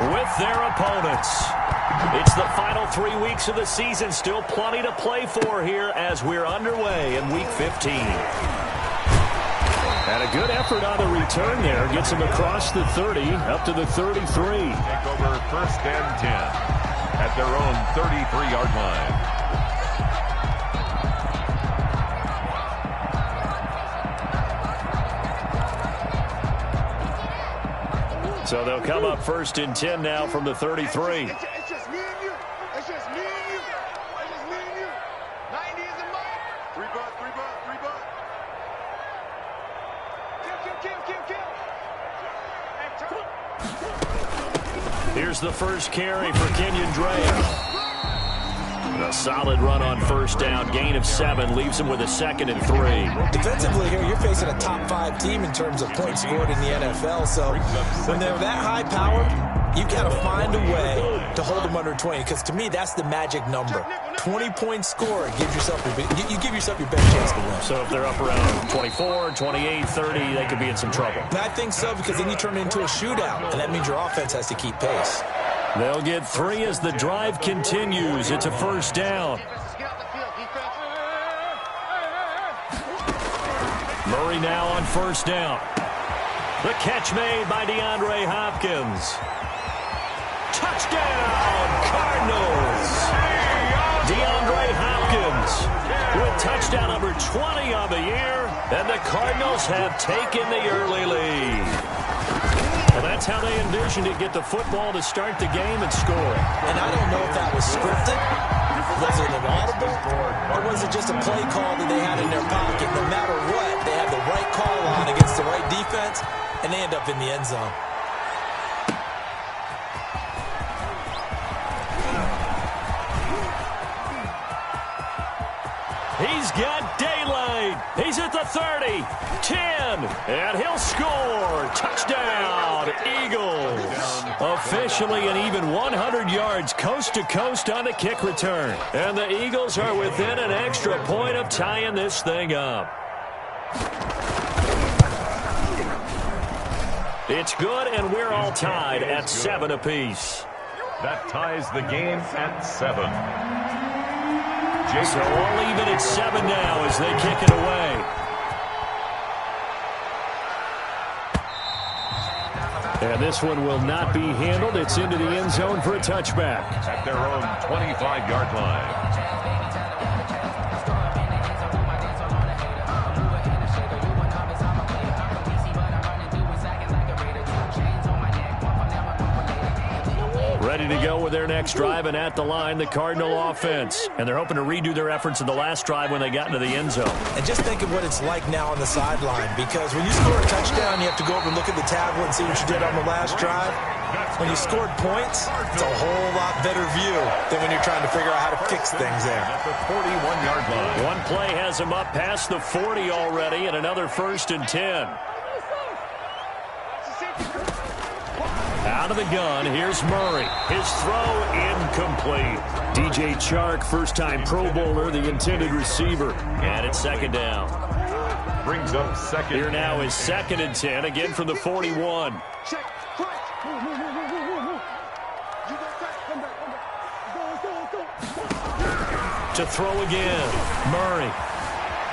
with their opponents. It's the final 3 weeks of the season. Still plenty to play for here as we're underway in Week 15. And a good effort on the return there. Gets him across the 30, up to the 33. Take over 1st and 10 at their own 33-yard line. So they'll come up 1st and 10 now from the 33. It's just me and you. It's just me and you. It's just me and you. 90 is a mile. 3 butt. Kill. Here's the first carry for Kenyon Drake. A solid run on 1st down. Gain of 7 leaves him with a 2nd and 3. Defensively here, you're facing a top 5 team in terms of points scored in the NFL. So when they're that high powered, you got to find a way to hold them under 20. Because to me, that's the magic number. 20 points scored gives yourself you give yourself your best chance to win. So if they're up around 24, 28, 30, they could be in some trouble. And I think so, because then you turn it into a shootout, and that means your offense has to keep pace. They'll get 3 as the drive continues. It's a 1st down. Murray now on 1st down. The catch made by DeAndre Hopkins. Touchdown, Cardinals. DeAndre Hopkins with touchdown number 20 on the year, and the Cardinals have taken the early lead. Well, that's how they envisioned it, get the football to start the game and score. And I don't know if that was scripted, was it an audible, or was it just a play call that they had in their pocket? No matter what, they had the right call on against the right defense, and they end up in the end zone. He's got daylight. He's at the 30, 10, and he'll score. Touchdown, Eagles. Officially an even 100 yards coast to coast on the kick return. And the Eagles are within an extra point of tying this thing up. It's good, and we're all tied at 7 apiece. That ties the game at 7. So all even at 7 now as they kick it away. And this one will not be handled. It's into the end zone for a touchback. At their own 25-yard line. Ready to go with their next drive, and at the line, the Cardinal offense. And they're hoping to redo their efforts in the last drive when they got into the end zone. And just think of what it's like now on the sideline, because when you score a touchdown, you have to go over and look at the tablet and see what you did on the last drive. When you scored points, it's a whole lot better view than when you're trying to figure out how to fix things there. At the 41-yard line. One play has him up past the 40 already, and another 1st and 10. Out of the gun, here's Murray. His throw incomplete. DJ Chark, first-time Pro Bowler, the intended receiver. And it's 2nd down. Brings up 2nd. Here now is 2nd and 10, again from the 41. To throw again. Murray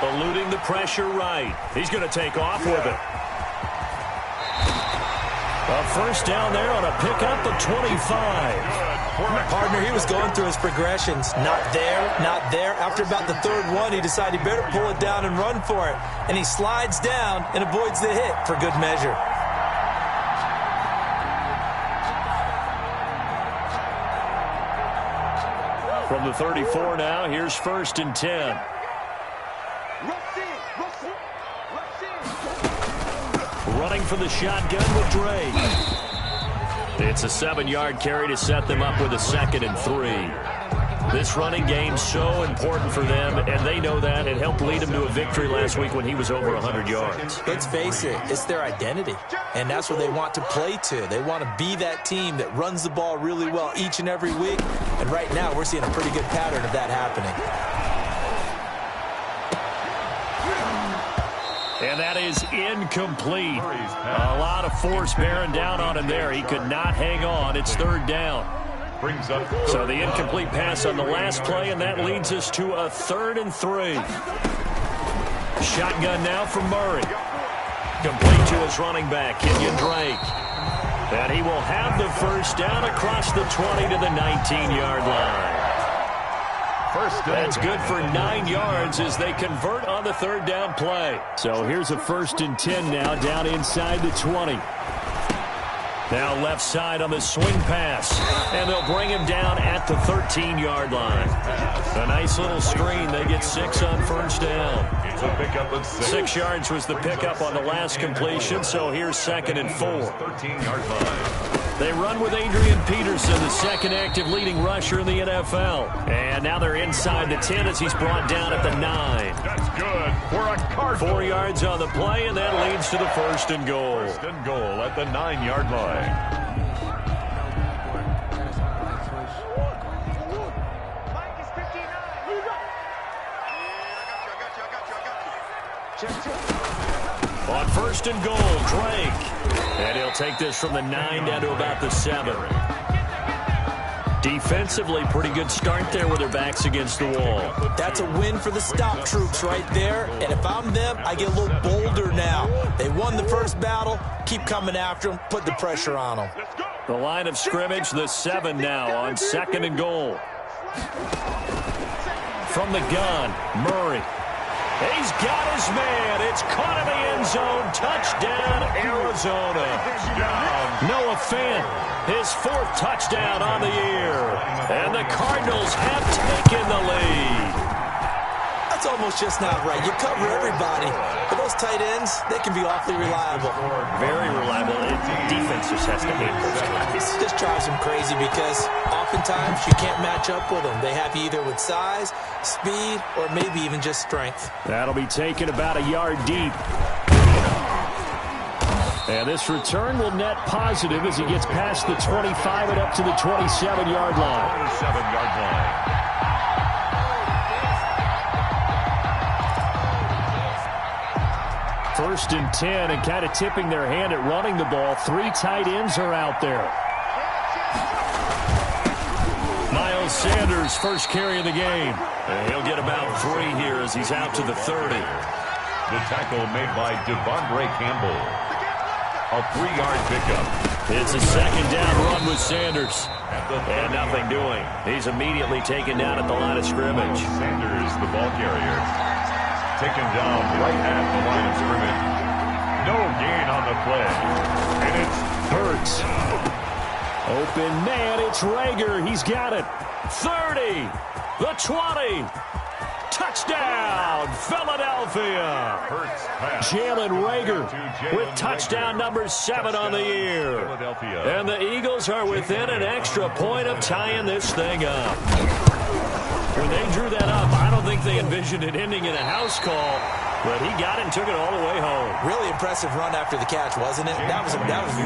eluding the pressure right. He's going to take off with it. A 1st down there on a pickup of 25. Partner, he was going through his progressions. Not there, not there. After about the 3rd one, he decided he better pull it down and run for it. And he slides down and avoids the hit for good measure. From the 34 now, here's 1st and 10. Running for the shotgun with Drake. It's a 7-yard carry to set them up with a 2nd and 3. This running game's so important for them, and they know that. It helped lead them to a victory last week when he was over 100 yards. Let's face it, it's their identity, and that's what they want to play to. They want to be that team that runs the ball really well each and every week, and right now we're seeing a pretty good pattern of that happening. And that is incomplete. A lot of force bearing down on him there. He could not hang on. It's third down. So the incomplete pass on the last play, and that leads us to a 3rd and 3. Shotgun now from Murray. Complete to his running back, Kenyon Drake. And he will have the first down across the 20 to the 19-yard line. That's good for 9 yards as they convert on the 3rd down play. So here's a 1st and 10 now down inside the 20. Now left side on the swing pass, and they'll bring him down at the 13-yard line. A nice little screen. They get 6 on first down. It's a pickup of 6. 6 yards was the pickup on the last completion, so here's 2nd and 4. 13-yard line. They run with Adrian Peterson, the second active leading rusher in the NFL. And now they're inside the 10 as he's brought down at the 9. That's good for a Cardinal. 4 yards on the play, and that leads to the 1st and goal. 1st and goal at the 9-yard line. On 1st and goal, Drake. And he'll take this from the 9 down to about the 7. Defensively, pretty good start there with their backs against the wall. That's a win for the stop troops right there. And if I'm them, I get a little bolder now. They won the first battle. Keep coming after them. Put the pressure on them. The line of scrimmage, the 7 now on 2nd and goal. From the gun, Murray. He's got his man. It's caught in the end zone. Touchdown, Arizona. Noah Fant, his 4th touchdown on the year. And the Cardinals have taken the lead. That's almost just not right. You cover everybody. But those tight ends, they can be awfully reliable. Very reliable. Defense just has to hate those guys. It just drives them crazy because oftentimes you can't match up with them. They have you either with size, speed, or maybe even just strength. That'll be taken about a yard deep. And this return will net positive as he gets past the 25 and up to the 27-yard line. 27-yard line. First and 10, and kind of tipping their hand at running the ball. 3 tight ends are out there. Miles Sanders, first carry of the game. And he'll get about 3 here as he's out to the 30. The tackle made by Devondre Campbell. A 3-yard pickup. It's a 2nd down run with Sanders. And nothing doing. He's immediately taken down at the line of scrimmage. Sanders, the ball carrier. Taken down right at the line of scrimmage. No gain on the play. And it's Hurts. Open man, it's Rager. He's got it. 30. The 20. Touchdown, Philadelphia. Hurts pass. Jalen Rager with touchdown number 7 on the year. And the Eagles are within an extra point of tying this thing up. When they drew that up, I don't think they envisioned it ending in a house call, but he got it and took it all the way home. Really impressive run after the catch, wasn't it? That was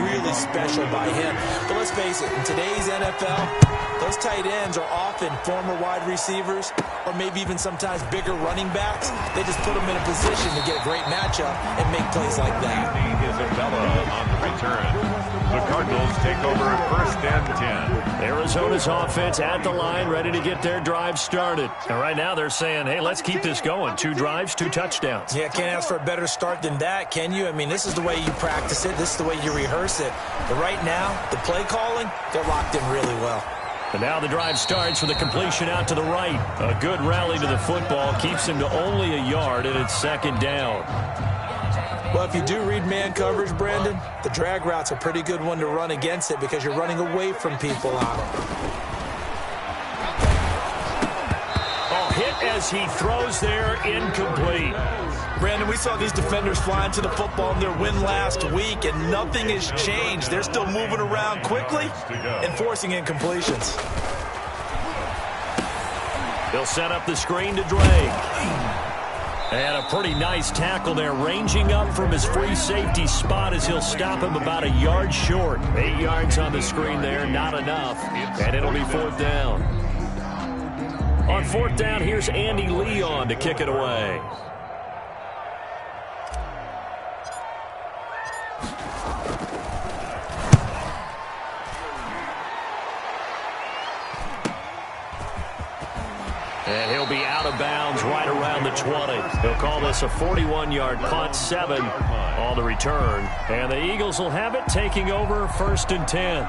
really special by him. But let's face it, in today's NFL, those tight ends are often former wide receivers or maybe even sometimes bigger running backs. They just put them in a position to get a great matchup and make plays like that. Isabella on the return. The Cardinals take over at 1st and 10. Arizona's offense at the line, ready to get their drive started. And right now they're saying, hey, let's keep this going. 2 drives, 2 touchdowns. Yeah, can't ask for a better start than that, can you? I mean, this is the way you practice it. This is the way you rehearse it. But right now, the play calling, they're locked in really well. And now the drive starts with a completion out to the right. A good rally to the football keeps him to only a yard, and it's 2nd down. Well, if you do read man coverage, Brandon, the drag route's a pretty good one to run against it because you're running away from people on it. Oh, hit as he throws there, incomplete. Brandon, we saw these defenders flying to the football in their win last week, and nothing has changed. They're still moving around quickly and forcing incompletions. They'll set up the screen to Drake. And a pretty nice tackle there, ranging up from his free safety spot as he'll stop him about a yard short. 8 yards on the screen there, not enough. And it'll be 4th down. On 4th down, here's Andy Leon to kick it away. And he'll be out of bounds right around the 20. He'll call this a 41-yard punt, 7 on the return. And the Eagles will have it, taking over 1st and 10.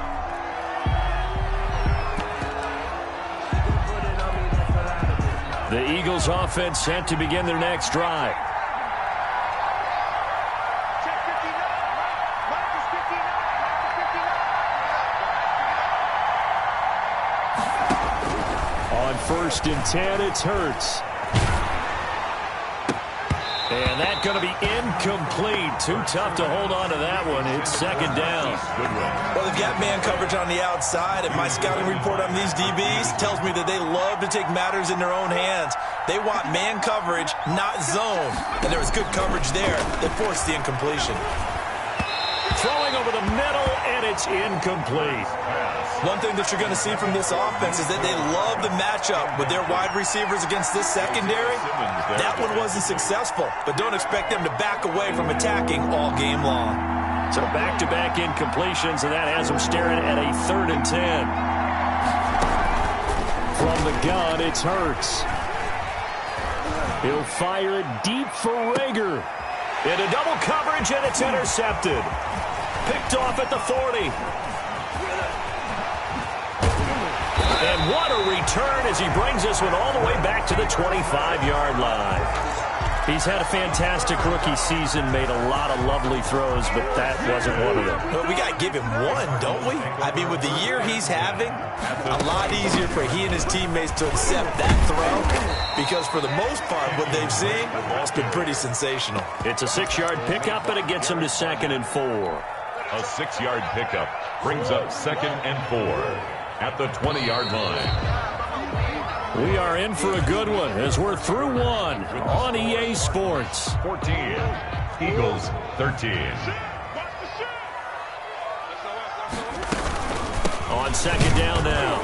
The Eagles offense set to begin their next drive. On 1st and 10, it's Hurts. And that's going to be incomplete. Too tough to hold on to that one. It's 2nd down. Good one. Well, they've got man coverage on the outside, and my scouting report on these DBs tells me that they love to take matters in their own hands. They want man coverage, not zone. And there was good coverage there that forced the incompletion. Throwing over the middle, and it's incomplete. One thing that you're going to see from this offense is that they love the matchup with their wide receivers against this secondary. That one wasn't successful, but don't expect them to back away from attacking all game long. So back-to-back incompletions, and that has them staring at a 3rd and 10. From the gun, it's Hurts. He'll fire it deep for Rager. Into double coverage, and it's intercepted. Picked off at the 40. And what a return as he brings this one all the way back to the 25-yard line. He's had a fantastic rookie season, made a lot of lovely throws, but that wasn't one of them. Well, we got to give him one, don't we? I mean, with the year he's having, a lot easier for he and his teammates to accept that throw because for the most part, what they've seen, it's been pretty sensational. It's a 6-yard pickup, and it gets him to 2nd and 4. A 6-yard pickup brings up 2nd and 4 at the 20-yard line. We are in for a good one as we're through one on EA Sports. 14, Eagles 13. On 2nd down now,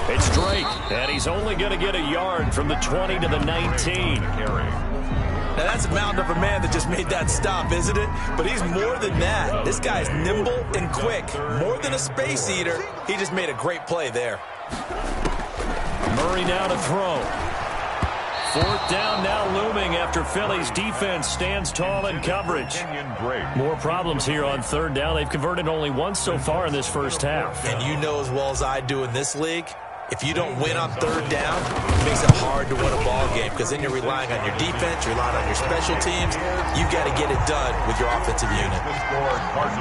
it's Drake, and he's only going to get a yard from the 20 to the 19. Now, that's a mountain of a man that just made that stop, isn't it? But he's more than that. This guy's nimble and quick. More than a space eater, he just made a great play there. Murray now to throw. 4th down now looming after Philly's defense stands tall in coverage. More problems here on 3rd down. They've converted only once so far in this first half. And you know as well as I do in this league, if you don't win on 3rd down, it makes it hard to win a ball game because then you're relying on your defense, you're relying on your special teams. You got to get it done with your offensive unit.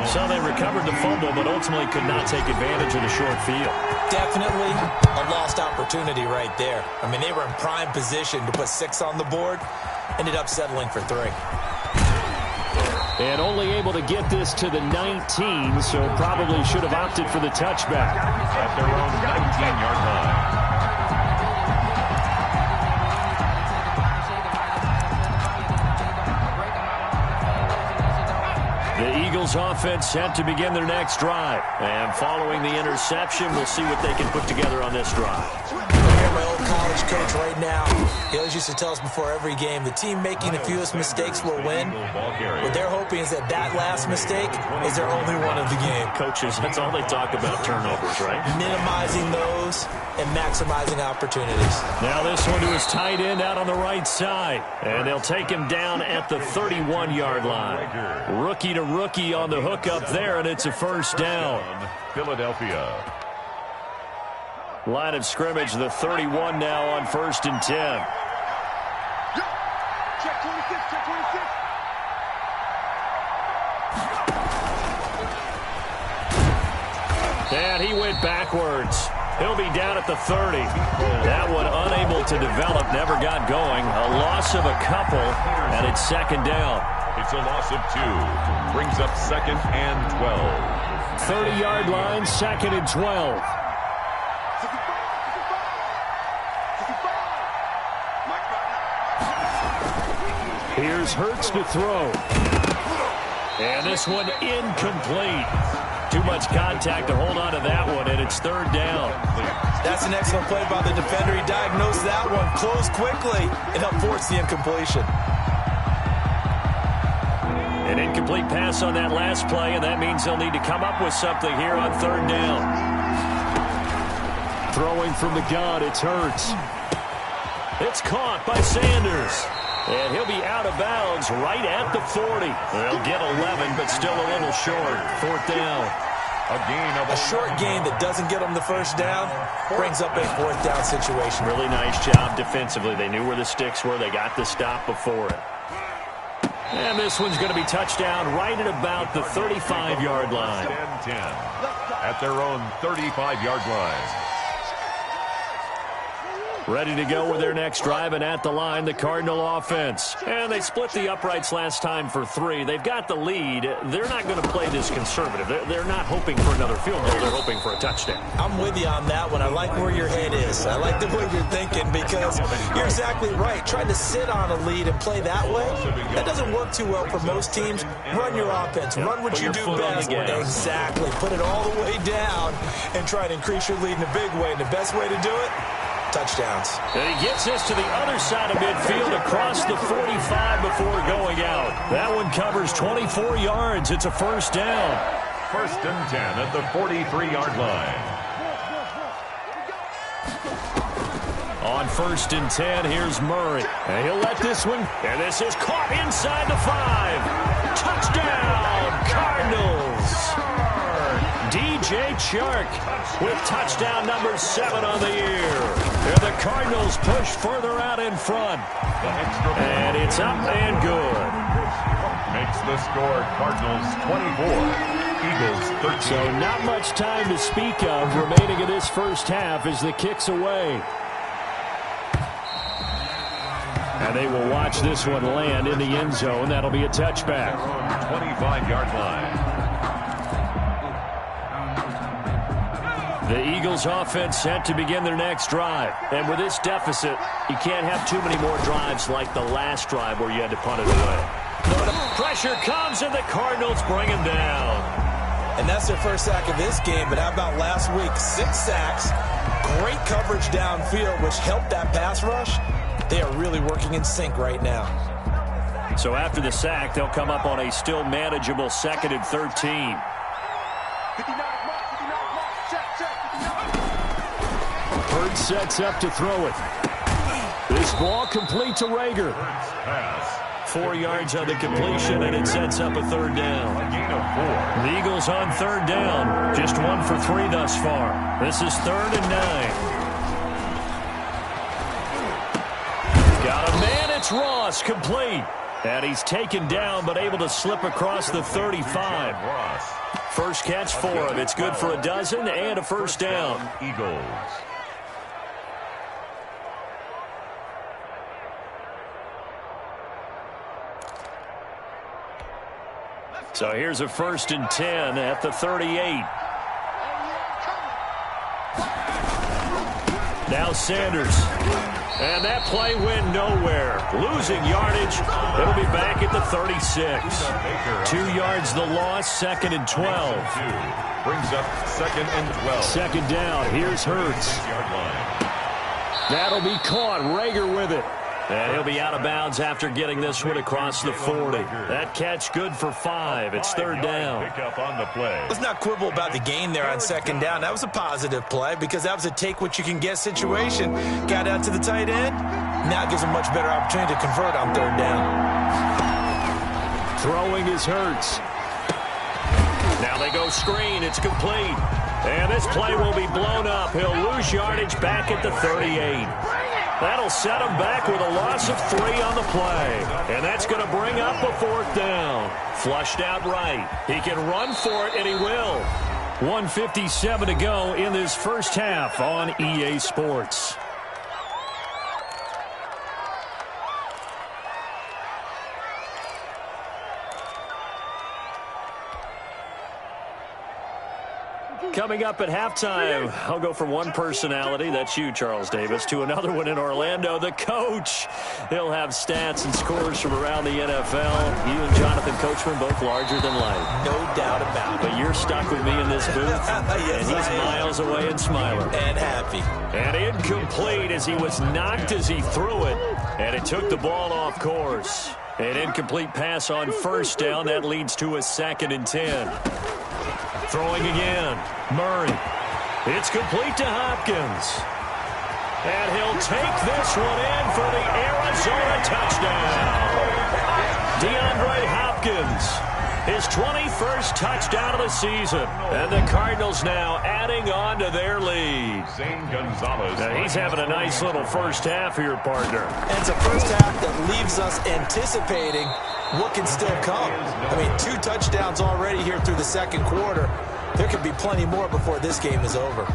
So they recovered the fumble, but ultimately could not take advantage of the short field. Definitely a lost opportunity right there. I mean, they were in prime position to put 6 on the board, ended up settling for 3. And only able to get this to the 19, so probably should have opted for the touchback. At their own 19-yard line. The Eagles offense set to begin their next drive. And following the interception, we'll see what they can put together on this drive. My old college coach right now, he always used to tell us before every game, the team making the fewest mistakes will win. What they're hoping is that that last mistake is their only one of the game. Coaches, that's all they talk about, turnovers, right? Minimizing those and maximizing opportunities. Now this one to his tight end out on the right side. And they'll take him down at the 31-yard line. Rookie to rookie on the hook up there, and it's a 1st down. Philadelphia. Line of scrimmage, the 31 now on 1st and 10. Check 26, check 26. And he went backwards. He'll be down at the 30. That one unable to develop, never got going. A loss of a couple, and it's 2nd down. It's a loss of 2. Brings up 2nd and 12. 30-yard line, 2nd and 12. Here's Hurts to throw. And this one incomplete. Too much contact to hold on to that one, and it's 3rd down. That's an excellent play by the defender. He diagnosed that one, closed quickly, and helped force the incompletion. An incomplete pass on that last play, and that means they'll need to come up with something here on 3rd down. Throwing from the gun, it's Hurts. It's caught by Sanders. And he'll be out of bounds right at the 40. They'll get 11, but still a little short. Fourth down. A short gain that doesn't get them the first down brings up a fourth down situation. Really nice job defensively. They knew where the sticks were. They got the stop before it. And this one's going to be touchdown right at about the 35-yard line. 10-10 at their own 35-yard line. Ready to go with their next drive, and at the line, the Cardinal offense. And they split the uprights last time for 3. They've got the lead. They're not going to play this conservative. They're not hoping for another field goal. They're hoping for a touchdown. I'm with you on that one. I like where your head is. I like the way you're thinking because you're exactly right. Trying to sit on a lead and play that way, that doesn't work too well for most teams. Run your offense. Run what you do best. Exactly. Put it all the way down and try to increase your lead in a big way. And the best way to do it, touchdowns. And he gets this to the other side of midfield across the 45 before going out. That one covers 24 yards. It's a first down. First and 10 at the 43-yard line. On first and 10, here's Murray. And he'll let this one, and this is caught inside the 5. Touchdown, Cardinals. DJ Chark with touchdown number 7 on the year. And the Cardinals push further out in front. And it's up and good. Makes the score Cardinals 24, Eagles 13. So not much time to speak of remaining in this first half as the kick's away. And they will watch this one land in the end zone. That'll be a touchback. 25-yard line. The Eagles offense set to begin their next drive. And with this deficit, you can't have too many more drives like the last drive where you had to punt it away. Pressure comes and the Cardinals bring him down. And that's their first sack of this game, but how about last week? 6 sacks, great coverage downfield, which helped that pass rush. They are really working in sync right now. So after the sack, they'll come up on a still manageable 2nd and 13. Hurts sets up to throw it. This ball complete to Rager. 4 yards on the completion, and it sets up a 3rd down. A gain of 4. The Eagles on 3rd down. Just 1 for 3 thus far. This is 3rd and 9. Got a man. It's Ross, complete. And he's taken down, but able to slip across the 35. First catch for him. It's good for a dozen and a first down. Eagles. So here's a 1st and 10 at the 38. Now Sanders. And that play went nowhere. Losing yardage. It'll be back at the 36. 2 yards the loss, 2nd and 12. Brings up 2nd and 12. 2nd down. Here's Hurts. That'll be caught. Rager with it. And he'll be out of bounds after getting this one across the 40. That catch good for 5. It's 3rd down. Pick up on the play. Let's not quibble about the gain there on 2nd down. That was a positive play because that was a take-what-you-can-get situation. Got out to the tight end. Now gives a much better opportunity to convert on 3rd down. Throwing is Hurts. Now they go screen. It's complete. And this play will be blown up. He'll lose yardage back at the 38. That'll set him back with a loss of 3 on the play. And that's going to bring up a 4th down. Flushed out right. He can run for it, and he will. 1:57 to go in this first half on EA Sports. Coming up at halftime, I'll go from one personality, that's you, Charles Davis, to another one in Orlando, the coach. He'll have stats and scores from around the NFL. You and Jonathan Coachman, both larger than life. No doubt about it. But you're stuck with me in this booth, yes, and he's miles away and smiling. And happy. And incomplete as he was knocked as he threw it, and it took the ball off course. An incomplete pass on 1st down. That leads to a 2nd and 10. Throwing again. Murray. It's complete to Hopkins. And he'll take this one in for the Arizona touchdown. DeAndre Hopkins, his 21st touchdown of the season. And the Cardinals now adding on to their lead. Now, he's having a nice little first half here, partner. And it's a first half that leaves us anticipating what can still come. I mean, 2 touchdowns already here through the second quarter. There could be plenty more before this game is over.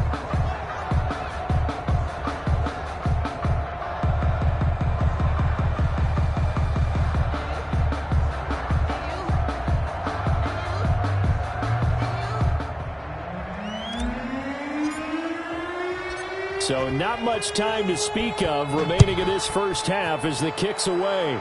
So not much time to speak of remaining in this first half as the kick's away.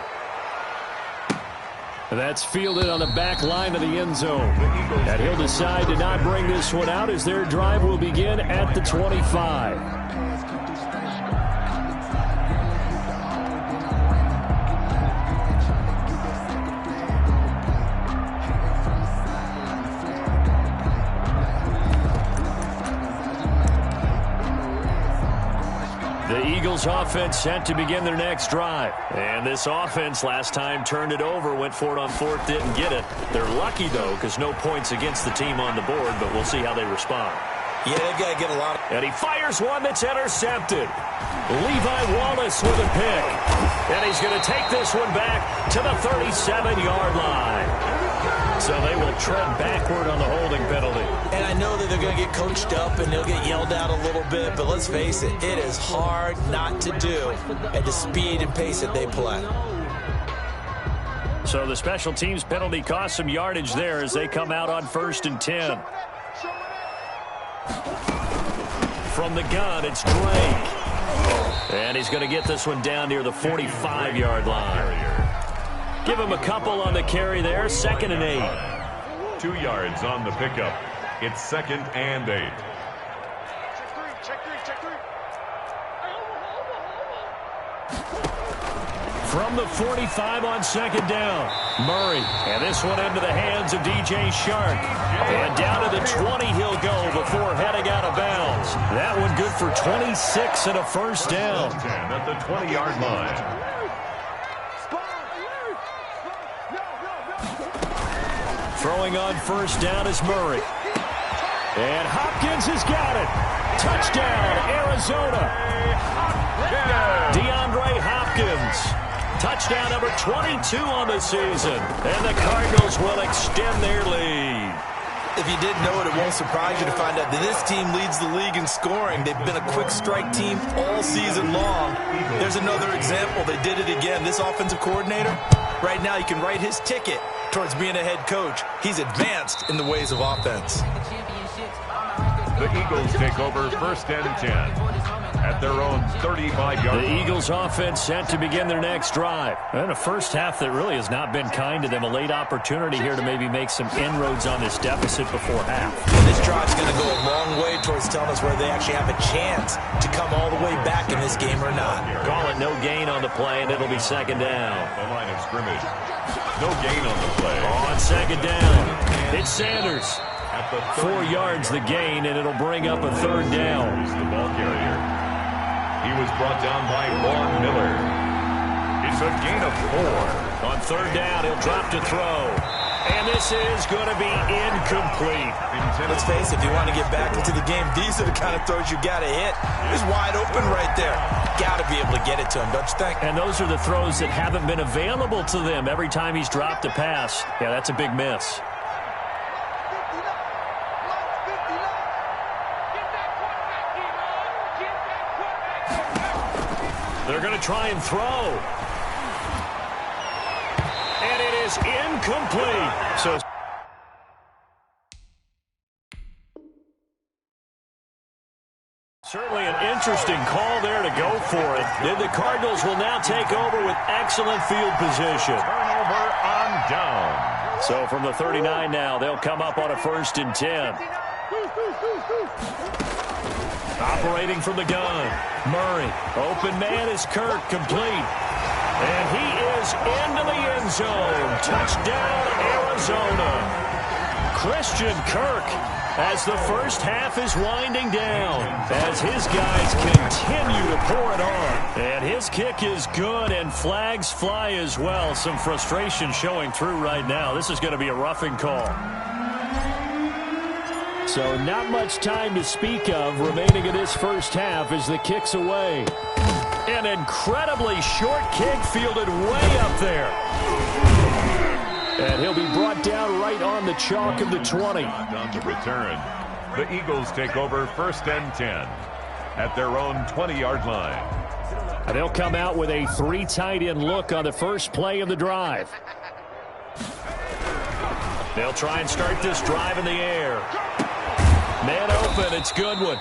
That's fielded on the back line of the end zone. And he'll decide to not bring this one out as their drive will begin at the 25. The Eagles offense set to begin their next drive. And this offense last time turned it over, went for it on fourth, didn't get it. They're lucky, though, because no points against the team on the board, but we'll see how they respond. Yeah, they've got to get a lot of... And he fires one that's intercepted. Levi Wallace with a pick. And he's going to take this one back to the 37-yard line. So they will tread backward on the holding penalty. And I know that they're going to get coached up and they'll get yelled at a little bit, but let's face it, it is hard not to do at the speed and pace that they play. So the special teams penalty cost some yardage there as they come out on 1st and 10. From the gun, it's Drake. And he's going to get this one down near the 45-yard line. Give him a couple on the carry there. 2nd and 8. 2 yards on the pickup. It's 2nd and 8. From the 45 on 2nd down. Murray. And this one into the hands of DJ Shark. And down to the 20 he'll go before heading out of bounds. That one good for 26 and a first down. 10 at the 20-yard line. Throwing on 1st down is Murray. And Hopkins has got it. Touchdown, Arizona. DeAndre Hopkins. Touchdown number 22 on the season. And the Cardinals will extend their lead. If you didn't know it, it won't surprise you to find out that this team leads the league in scoring. They've been a quick strike team all season long. There's another example. They did it again. This offensive coordinator, right now you can write his ticket towards being a head coach. He's advanced in the ways of offense. The Eagles take over 1st and 10 at their own 35-yard line. The Eagles offense set to begin their next drive. And a first half that really has not been kind to them. A late opportunity here to maybe make some inroads on this deficit before half. And this drive's going to go a long way towards telling us whether they actually have a chance to come all the way back in this game or not. Call it no gain on the play, and it'll be 2nd down. The line of scrimmage. No gain on the play. On 2nd down, it's Sanders. 4 yards the gain, and it'll bring up a 3rd down. He's the ball carrier. He was brought down by Ron Miller. It's a gain of 4. On 3rd down, he'll drop to throw. And this is going to be incomplete. Let's face it, if you want to get back into the game, these are the kind of throws you got to hit. He's wide open right there. Got to be able to get it to him, don't you think? And those are the throws that haven't been available to them every time he's dropped a pass. Yeah, that's a big miss. They're going to try and throw. And it is incomplete. So certainly an interesting call there to go for it. Then the Cardinals will now take over with excellent field position. Turnover on down. So from the 39 now, they'll come up on a 1st and 10. Operating from the gun. Murray. Open man is Kirk. Complete. And he is into the end zone. Touchdown, Arizona. Christian Kirk. as the first half is winding down, as his guys continue to pour it on. And his kick is good, and flags fly as well. Some frustration showing through right now. This is going to be a roughing call. So not much time to speak of remaining in this first half as the kick's away. An incredibly short kick fielded way up there. And he'll be brought down right on the chalk of the 20. On the return, the Eagles take over 1st and 10 at their own 20-yard line. And they'll come out with a 3 tight end look on the first play of the drive. They'll try and start this drive in the air. Man open, it's Goodwin.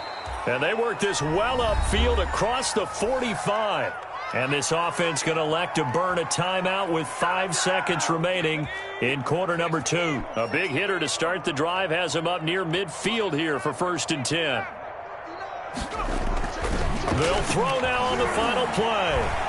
And they work this well upfield across the 45. And this offense going to elect to burn a timeout with 5 seconds remaining in quarter number 2. A big hitter to start the drive has him up near midfield here for 1st and 10. They'll throw now on the final play.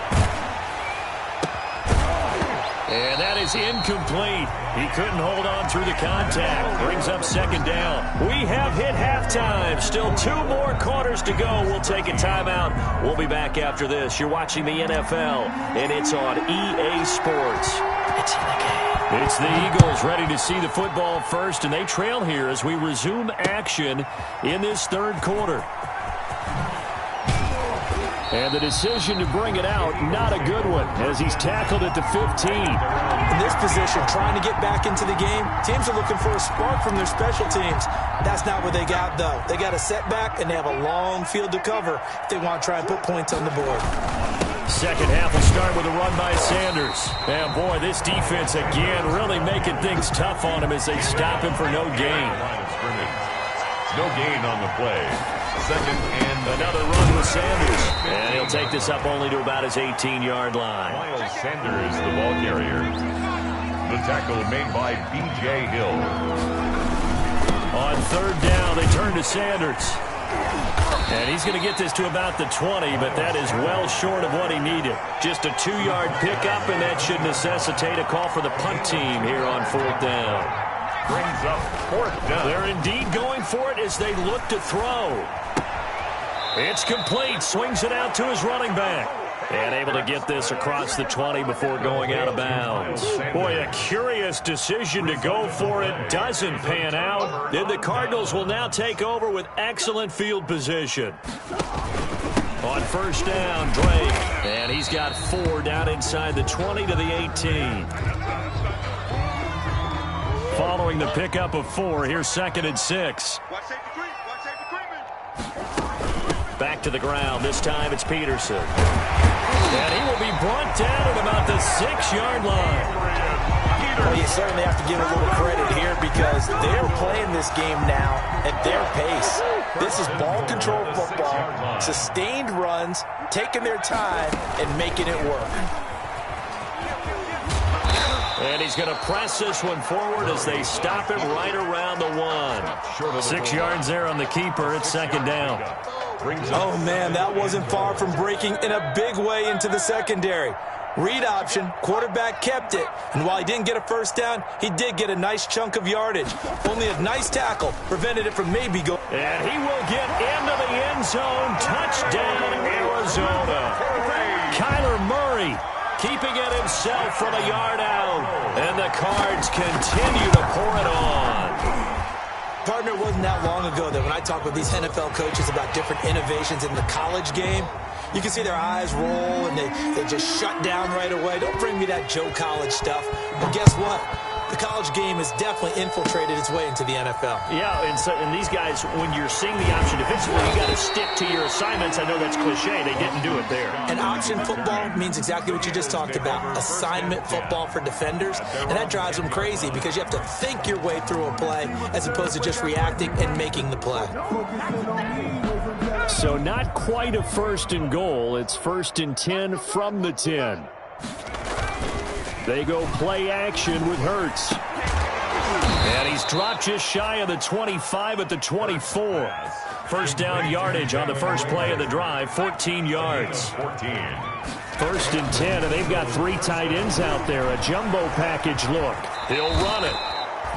And that is incomplete. He couldn't hold on through the contact. Brings up 2nd down. We have hit halftime. Still 2 more quarters to go. We'll take a timeout. We'll be back after this. You're watching the NFL, and it's on EA Sports. It's in the game. It's the Eagles ready to see the football first, and they trail here as we resume action in this 3rd quarter. And the decision to bring it out, not a good one, as he's tackled at the 15. In this position, trying to get back into the game, teams are looking for a spark from their special teams. That's not what they got, though. They got a setback, and they have a long field to cover if they want to try and put points on the board. Second half will start with a run by Sanders. And, boy, this defense, again, really making things tough on him as they stop him for no gain. No gain on the play. 2nd and another run with Sanders. And he'll take this up only to about his 18-yard line. Miles Sanders, the ball carrier. The tackle made by B.J. Hill. On 3rd down, they turn to Sanders. And he's going to get this to about the 20, but that is well short of what he needed. Just a 2-yard pickup, and that should necessitate a call for the punt team here on 4th down. Brings up 4th down. They're indeed going for it as they look to throw. It's complete. Swings it out to his running back. And able to get this across the 20 before going out of bounds. Boy, a curious decision to go for it. Doesn't pan out. Then the Cardinals will now take over with excellent field position. On 1st down, Drake. And he's got 4 down inside the 20 to the 18. Following the pickup of 4, here's 2nd and 6. Back to the ground. This time it's Peterson. And he will be brought down at about the 6-yard line. Well, you certainly have to give a little credit here because they're playing this game now at their pace. This is ball control football, sustained runs, taking their time, and making it work. And he's going to press this one forward as they stop him right around the 1. 6 yards there on the keeper. It's 2nd down. Oh, man, that wasn't far from breaking in a big way into the secondary. Read option, quarterback kept it. And while he didn't get a 1st down, he did get a nice chunk of yardage. Only a nice tackle prevented it from maybe going. And he will get into the end zone. Touchdown, Arizona. Kyler Murray keeping it himself from a yard out. And the Cards continue to pour it on. Partner, it wasn't that long ago that when I talk with these NFL coaches about different innovations in the college game, you can see their eyes roll and they just shut down right away. Don't bring me that Joe College stuff. But guess what? The college game has definitely infiltrated its way into the NFL. Yeah, and these guys, when you're seeing the option defensively, you got to stick to your assignments. I know that's cliche. They didn't do it there. And option football means exactly what you just talked about, assignment football for defenders. And that drives them crazy because you have to think your way through a play as opposed to just reacting and making the play. So not quite a 1st and goal. It's 1st and 10 from the 10. They go play action with Hurts. And he's dropped just shy of the 25 at the 24. 1st down yardage on the first play of the drive, 14 yards. 1st and 10, and they've got 3 tight ends out there. A jumbo package look. He'll run it.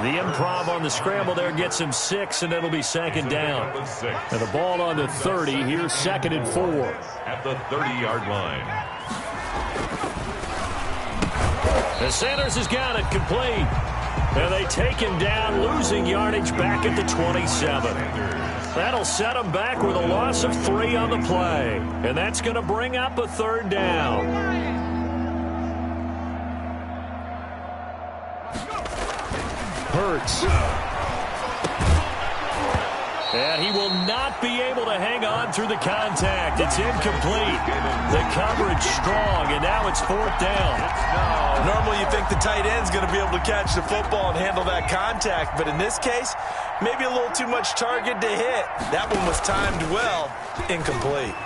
The improv on the scramble there gets him 6, and it'll be second down. And the ball on the 30. Here's 2nd and 4. At the 30-yard line. And Sanders has got it complete. And they take him down, losing yardage back at the 27. That'll set him back with a loss of 3 on the play. And that's going to bring up a 3rd down. Hurts. And he will not be able to hang on through the contact. It's incomplete. The coverage strong, and now it's 4th down. Normally you think the tight end's going to be able to catch the football and handle that contact, but in this case, maybe a little too much target to hit. That one was timed well. Incomplete.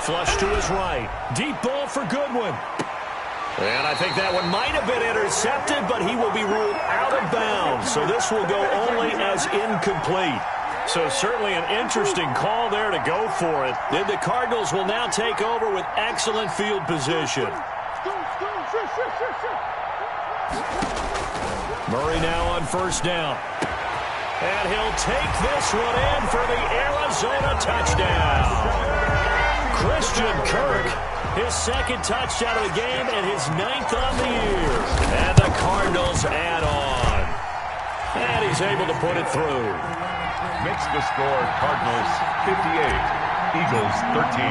Flush to his right. Deep ball for Goodwin. And I think that one might have been intercepted, but he will be ruled out of bounds. So this will go only as incomplete. So certainly an interesting call there to go for it. Then the Cardinals will now take over with excellent field position. Murray now on 1st down. And he'll take this one in for the Arizona touchdown. Christian Kirk. His 2nd touchdown of the game and his 9th on the year. And the Cardinals add on. And he's able to put it through. Makes the score Cardinals 58, Eagles 13.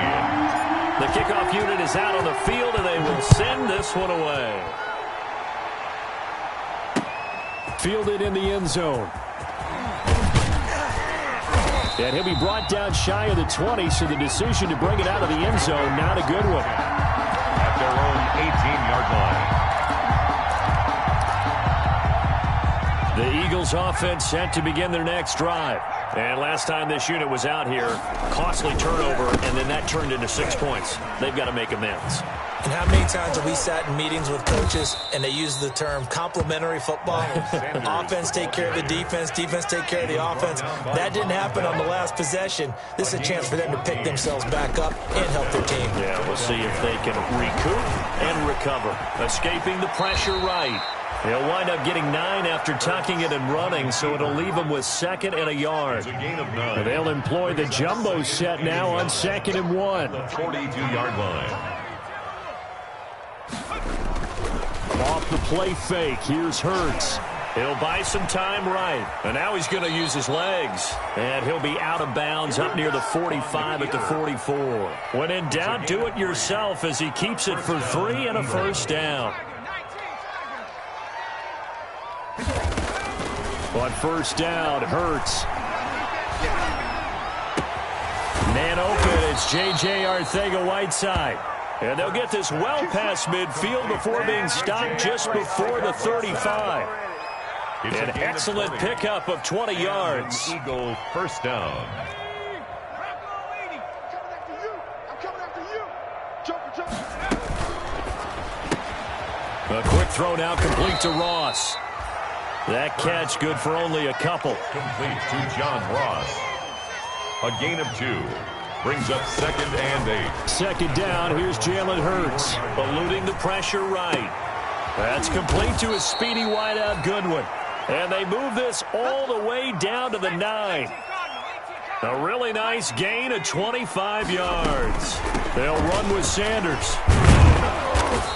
The kickoff unit is out on the field, and they will send this one away. Fielded in the end zone. And he'll be brought down shy of the 20, so the decision to bring it out of the end zone now to Goodwin. At their own 18-yard line. The Eagles offense set to begin their next drive. And last time this unit was out here, costly turnover, and then that turned into 6 points. They've got to make amends. And how many times have we sat in meetings with coaches and they use the term complementary football? Offense take care of the defense, defense take care of the offense. That didn't happen on the last possession. This is a chance for them to pick themselves back up and help their team. Yeah, we'll see if they can recoup and recover. Escaping the pressure right. He'll wind up getting 9 after tucking it and running, so it'll leave him with 2nd and a yard. It's a gain of 9. They'll employ the jumbo set now on 2nd and 1. The 42-yard line. Off the play fake, here's Hurts. He'll buy some time right. And now he's going to use his legs. And he'll be out of bounds up near the 45 at the 44. When in doubt, do it yourself as he keeps it for 3 and a 1st down. On 1st down, Hurts. Man open, it's J.J. Arcega-Whiteside. And they'll get this well past midfield before being stopped just before the 35. An excellent pickup of 20 yards. Eagle 1st down. A quick throw now complete to Ross. That catch good for only a couple. Complete to John Ross. A gain of 2. Brings up 2nd and 8. 2nd down, here's Jalen Hurts. Eluding the pressure right. That's complete to his speedy wideout Goodwin. And they move this all the way down to the 9. A really nice gain of 25 yards. They'll run with Sanders.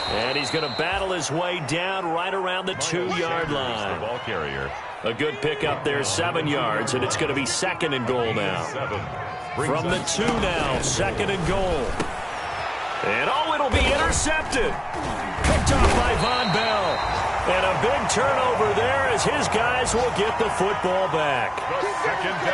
And he's going to battle his way down right around the 2-yard line. The ball carrier. A good pickup there, 7 yards, and it's going to be 2nd and goal now. From the 2 now, 2nd and goal. And it'll be intercepted. Picked off by Von Bell. And a big turnover there as his guys will get the football back.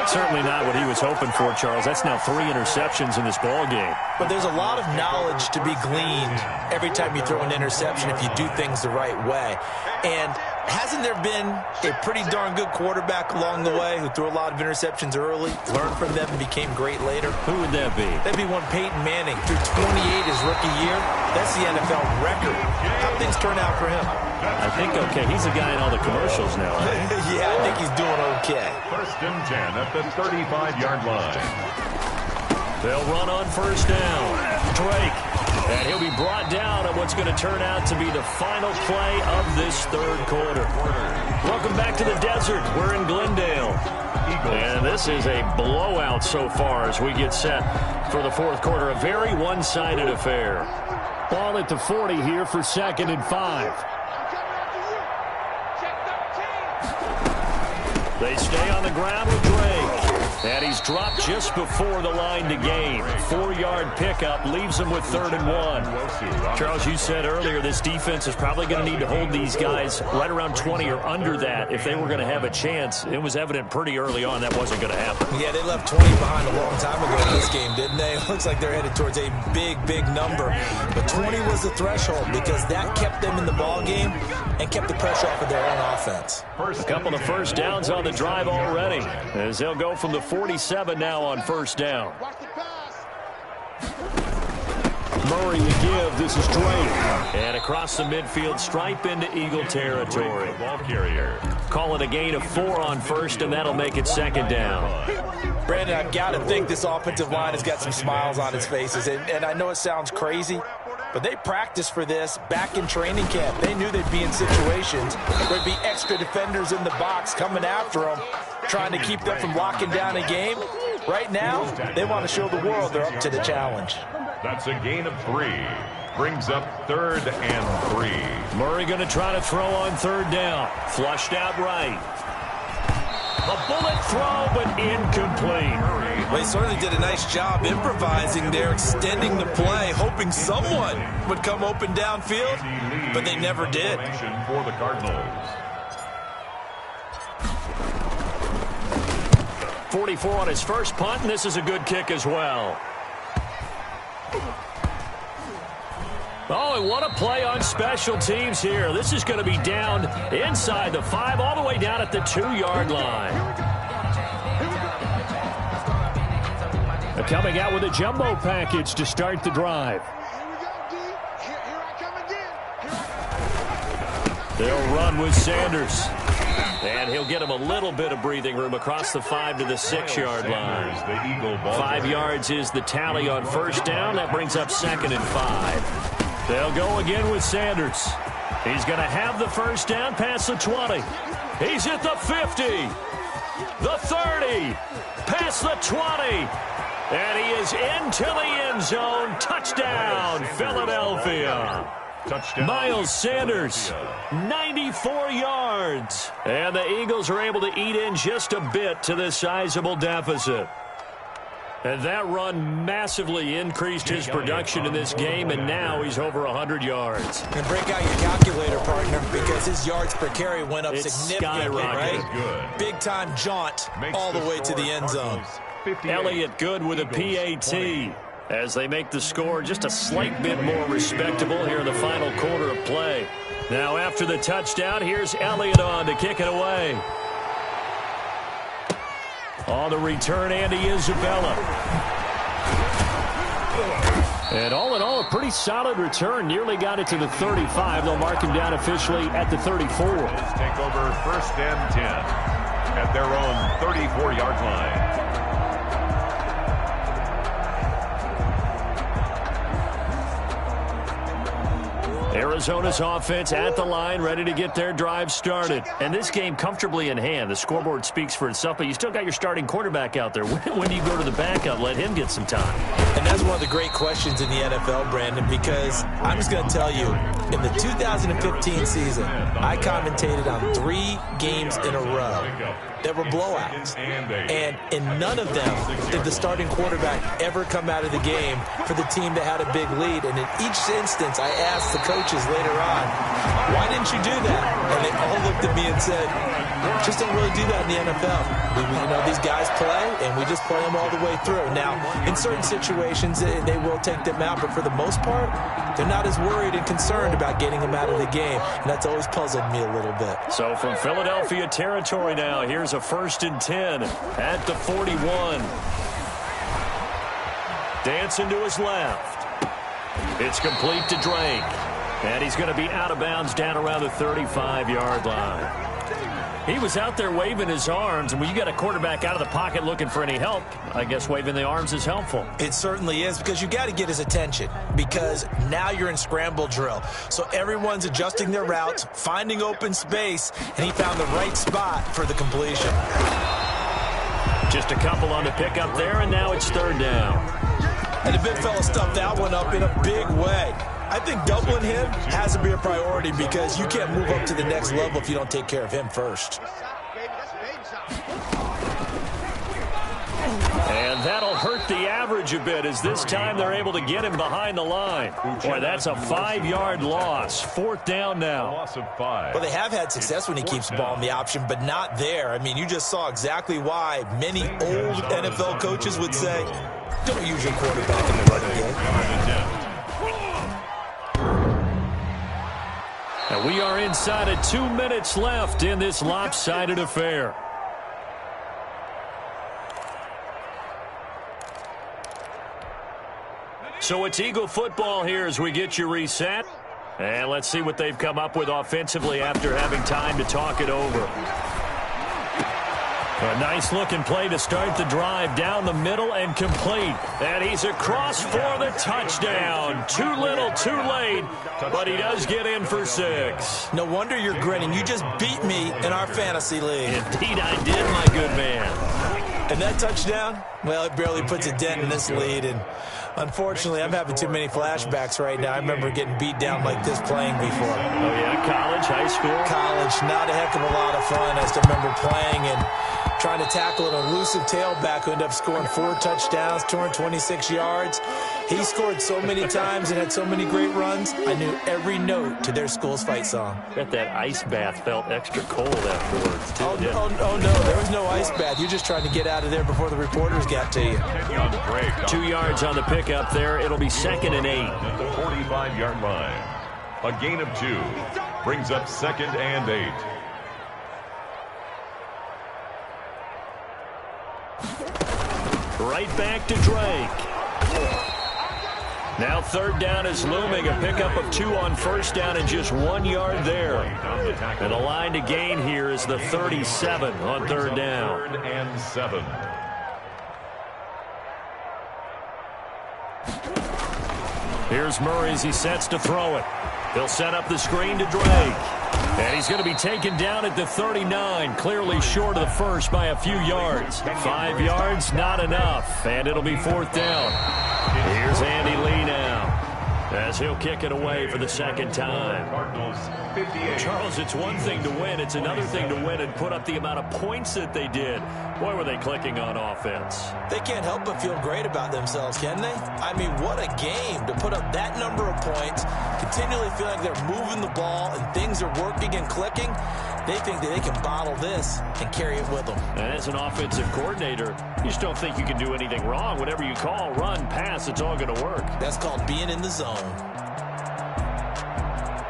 Certainly not what he was hoping for, Charles. That's now 3 interceptions in this ball game. But there's a lot of knowledge to be gleaned every time you throw an interception if you do things the right way. And hasn't there been a pretty darn good quarterback along the way who threw a lot of interceptions early, learned from them, and became great later? Who would that be? That'd be one Peyton Manning. Threw 28 his rookie year. That's the NFL record. How things turn out for him? I think okay. He's a guy in all the commercials now. Right? Yeah, I think he's doing okay. 1st and 10 at the 35-yard line. They'll run on first down. Drake. And he'll be brought down at what's going to turn out to be the final play of this third quarter. Welcome back to the desert. We're in Glendale. And this is a blowout so far as we get set for the fourth quarter. A very one-sided affair. Ball at the 40 here for 2nd and 5. They stay on the ground with Drake. And he's dropped just before the line to gain. 4-yard pickup leaves him with 3rd and 1. Charles, you said earlier this defense is probably going to need to hold these guys right around 20 or under that if they were going to have a chance. It was evident pretty early on that wasn't going to happen. Yeah, they left 20 behind a long time ago in this game, didn't they? It looks like they're headed towards a big, big number. But 20 was the threshold because that kept them in the ball game and kept the pressure off of their own offense. A couple of first downs on the drive already as they'll go from the 47 now on first down. Murray to give. This is Drake. And across the midfield stripe into Eagle territory. Ball carrier. Call it a gain of 4 on first, and that'll make it 2nd down. Brandon, I've got to think this offensive line has got some smiles on its faces. And I know it sounds crazy, but they practiced for this back in training camp. They knew they'd be in situations where there'd be extra defenders in the box coming after them, trying to keep them from locking down a game. Right now, they want to show the world they're up to the challenge. That's a gain of 3. Brings up 3rd and 3. Murray going to try to throw on 3rd down. Flushed out right. A bullet throw, but incomplete. Well, he certainly did a nice job improvising there, extending the play, hoping someone would come open downfield, but they never did. For the Cardinals. 44 on his first punt, and this is a good kick as well. Oh, and what a play on special teams here. This is going to be down inside the 5, all the way down at the 2-yard line. They're coming out with a jumbo package to start the drive. They'll run with Sanders. And he'll get him a little bit of breathing room across the 5 to the 6-yard line. 5 yards is the tally on first down. That brings up 2nd and 5. They'll go again with Sanders. He's going to have the first down past the 20. He's at the 50. The 30. Past the 20. And he is into the end zone. Touchdown, Philadelphia. Touchdown. Miles Sanders, 94 yards. And the Eagles are able to eat in just a bit to this sizable deficit. And that run massively increased his production in this game, and now he's over 100 yards. And break out your calculator, partner, because his yards per carry went up significantly, right? Good. Big-time jaunt all the way to the end zone. Elliott Good with a PAT as they make the score just a slight bit more respectable here in the final quarter of play. Now after the touchdown, here's Elliott on to kick it away. On the return, Andy Isabella. And all in all, a pretty solid return. Nearly got it to the 35. They'll mark him down officially at the 34. Take over 1st and 10 at their own 34-yard line. Arizona's offense at the line, ready to get their drive started. And this game comfortably in hand. The scoreboard speaks for itself, but you still got your starting quarterback out there. When do you go to the backup? Let him get some time. And that's one of the great questions in the NFL, Brandon, because I'm just going to tell you, in the 2015 season, I commentated on 3 games in a row that were blowouts. And in none of them did the starting quarterback ever come out of the game for the team that had a big lead. And in each instance, I asked the coaches later on, why didn't you do that? And they all looked at me and said, just don't really do that in the NFL. These guys play, and we just play them all the way through. Now, in certain situations, they will take them out, but for the most part, they're not as worried and concerned about getting them out of the game, and that's always puzzled me a little bit. So from Philadelphia territory now, here's a 1st and 10 at the 41. Dancing to his left. It's complete to Drake. And he's going to be out of bounds down around the 35-yard line. He was out there waving his arms, and when you got a quarterback out of the pocket looking for any help, I guess waving the arms is helpful. It certainly is, because you got to get his attention, because now you're in scramble drill. So everyone's adjusting their routes, finding open space, and he found the right spot for the completion. Just a couple on the pickup there, and now it's third down. And the big fella stuffed that one up in a big way. I think doubling him has to be a priority, because you can't move up to the next level if you don't take care of him first. And that'll hurt the average a bit, as this time they're able to get him behind the line. Boy, that's a 5-yard loss. Fourth down now. Loss of 5. Well, they have had success when he keeps the ball in the option, but not there. I mean, you just saw exactly why many old NFL coaches would say, don't use your quarterback in the running game. And we are inside of 2 minutes left in this lopsided affair. So it's Eagle football here as we get you reset. And let's see what they've come up with offensively after having time to talk it over. A nice-looking play to start the drive down the middle and complete. And he's across for the touchdown. Too little, too late, but he does get in for 6. No wonder you're grinning. You just beat me in our fantasy league. Indeed I did, my good man. And that touchdown, well, it barely puts a dent in this lead. And unfortunately, I'm having too many flashbacks right now. I remember getting beat down like this playing before. Oh, yeah? College, high school? College, not a heck of a lot of fun. I still remember playing and trying to tackle an elusive tailback who ended up scoring 4 touchdowns, 226 yards. He scored so many times and had so many great runs, I knew every note to their school's fight song. Bet that ice bath felt extra cold afterwards, too. Oh, no, there was no ice bath. You just tried to get out of there before the reporters got to you. 2 yards on the pickup there. It'll be 2nd and 8. At the 45-yard line. A gain of 2 brings up 2nd and 8. Right back to Drake. Now third down is looming. A pickup of 2 on first down and just 1 yard there. And the line to gain here is the 37 on third down. 3rd and 7. Here's Murray as he sets to throw it. He'll set up the screen to Drake. And he's going to be taken down at the 39, clearly short of the first by a few yards. 5 yards, not enough, and it'll be 4th down. Here's Andy Lee now, as he'll kick it away for the 2nd time. Charles, it's one thing to win. It's another thing to win and put up the amount of points that they did. Boy, were they clicking on offense. They can't help but feel great about themselves, can they? I mean, what a game to put up that number of points, continually feel like they're moving the ball and things are working and clicking. They think that they can bottle this and carry it with them. And as an offensive coordinator, you just don't think you can do anything wrong. Whatever you call, run, pass, it's all going to work. That's called being in the zone.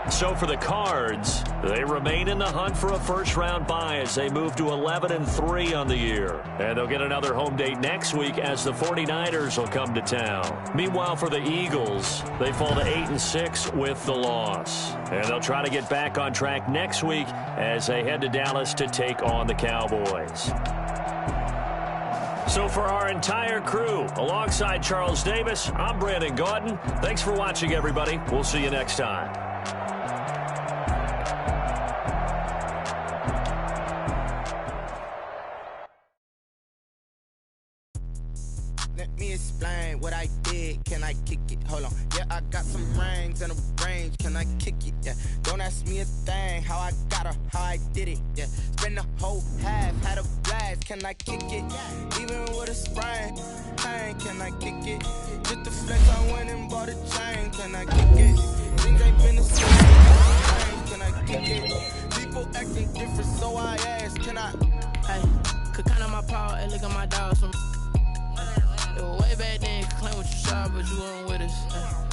So for the Cards, they remain in the hunt for a first-round bye as they move to 11-3 on the year. And they'll get another home date next week as the 49ers will come to town. Meanwhile, for the Eagles, they fall to 8-6 with the loss. And they'll try to get back on track next week as they head to Dallas to take on the Cowboys. So for our entire crew, alongside Charles Davis, I'm Brandon Gaudin. Thanks for watching, everybody. We'll see you next time. Let me explain what I did. Can I kick it? Hold on. Yeah, I got some rings and a range. Can I kick it? Yeah. Don't ask me a thing. How I got her, how I did it. Yeah. Spend the whole half, had a blast. Can I kick it? Even with a sprain. Pain, can I kick it? Just the flex, I went and bought a chain. Can I kick it? Things ain't been the same. Can I kick it? People acting different, so I ask. Can I? Hey, could count on my power and look at my dogs from. Way back then, claim what you saw, but you weren't with us.